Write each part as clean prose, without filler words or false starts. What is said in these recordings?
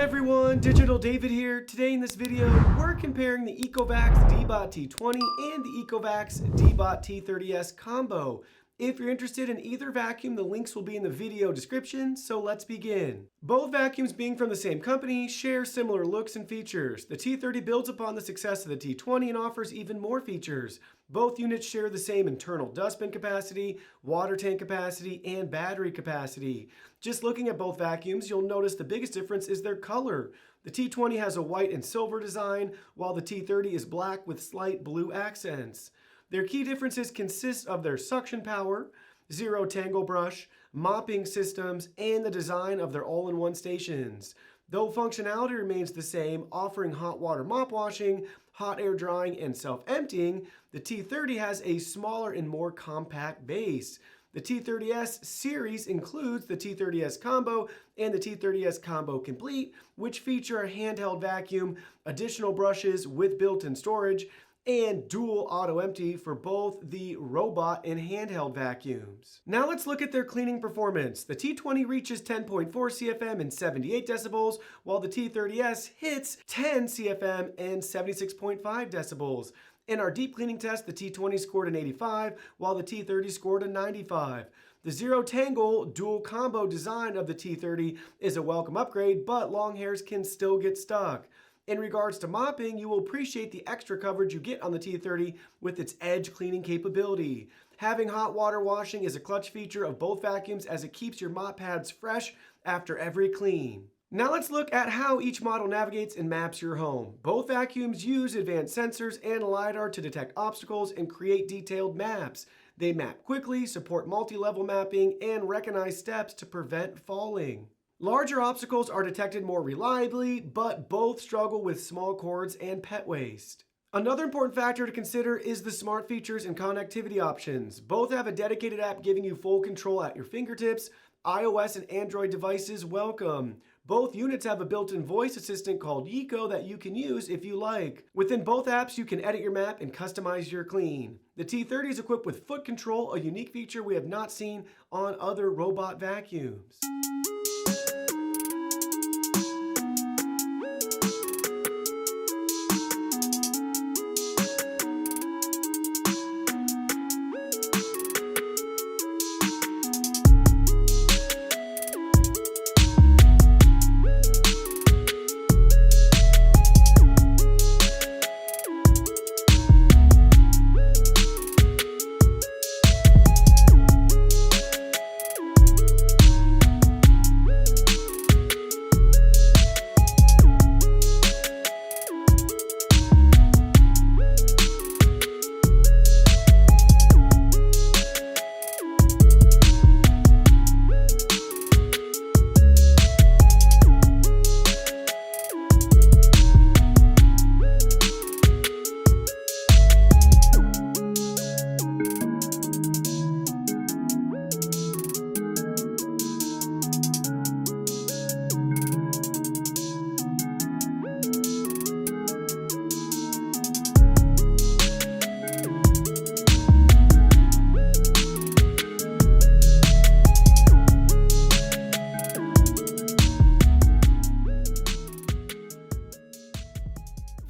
everyone, Digital David here. Today in this video, we're comparing the Ecovacs DEEBOT T20 and the Ecovacs DEEBOT T30S combo. If you're interested in either vacuum, the links will be in the video description, so let's begin. Both vacuums, being from the same company, share similar looks and features. The T30 builds upon the success of the T20 and offers even more features. Both units share the same internal dustbin capacity, water tank capacity, and battery capacity. Just looking at both vacuums, you'll notice the biggest difference is their color. The T20 has a white and silver design, while the T30 is black with slight blue accents. Their key differences consist of their suction power, ZeroTangle brush, mopping systems, and the design of their all-in-one stations. Though functionality remains the same, offering hot water mop washing, hot air drying, and self-emptying, the T30 has a smaller and more compact base. The T30S series includes the T30S Combo and the T30S Combo Complete, which feature a handheld vacuum, additional brushes with built-in storage, and dual auto empty for both the robot and handheld vacuums. Now let's look at their cleaning performance. The T20 reaches 10.4 CFM and 78 decibels, while the T30S hits 10 CFM and 76.5 decibels. In our deep cleaning test, the T20 scored an 85, while the T30 scored a 95. The ZeroTangle dual combo design of the T30 is a welcome upgrade, but long hairs can still get stuck. In regards to mopping, you will appreciate the extra coverage you get on the T30 with its edge cleaning capability. Having hot water washing is a clutch feature of both vacuums as it keeps your mop pads fresh after every clean. Now let's look at how each model navigates and maps your home. Both vacuums use advanced sensors and LiDAR to detect obstacles and create detailed maps. They map quickly, support multi-level mapping, and recognize steps to prevent falling. Larger obstacles are detected more reliably, but both struggle with small cords and pet waste. Another important factor to consider is the smart features and connectivity options. Both have a dedicated app giving you full control at your fingertips. iOS and Android devices welcome. Both units have a built-in voice assistant called YIKO that you can use if you like. Within both apps, you can edit your map and customize your clean. The T30 is equipped with foot control, a unique feature we have not seen on other robot vacuums.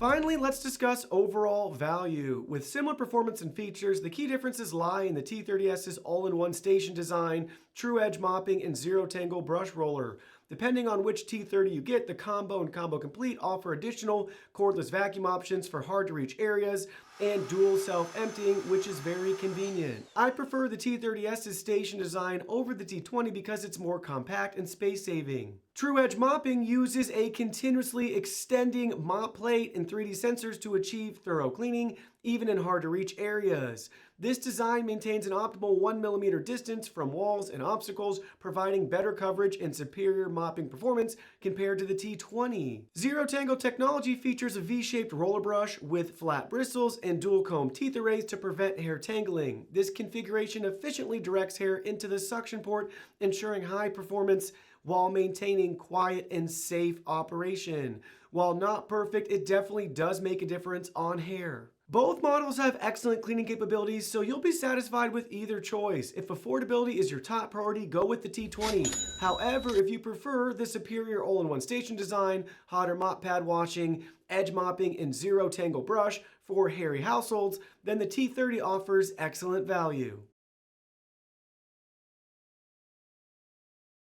Finally, let's discuss overall value. With similar performance and features, the key differences lie in the T30S's all-in-one station design, TruEdge mopping, and ZeroTangle brush roller. Depending on which T30 you get, the Combo and Combo Complete offer additional cordless vacuum options for hard-to-reach areas and dual self-emptying, which is very convenient. I prefer the T30S's station design over the T20 because it's more compact and space-saving. TruEdge mopping uses a continuously extending mop plate and 3D sensors to achieve thorough cleaning, even in hard-to-reach areas. This design maintains an optimal 1mm distance from walls and obstacles, providing better coverage and superior mopping performance compared to the T20. ZeroTangle technology features a V-shaped roller brush with flat bristles and dual comb teeth arrays to prevent hair tangling. This configuration efficiently directs hair into the suction port, ensuring high performance while maintaining quiet and safe operation. While not perfect, it definitely does make a difference on hair. Both models have excellent cleaning capabilities, so you'll be satisfied with either choice. If affordability is your top priority, go with the T20. However, if you prefer the superior all-in-one station design, hotter mop pad washing, edge mopping, and ZeroTangle brush for hairy households, then the T30 offers excellent value.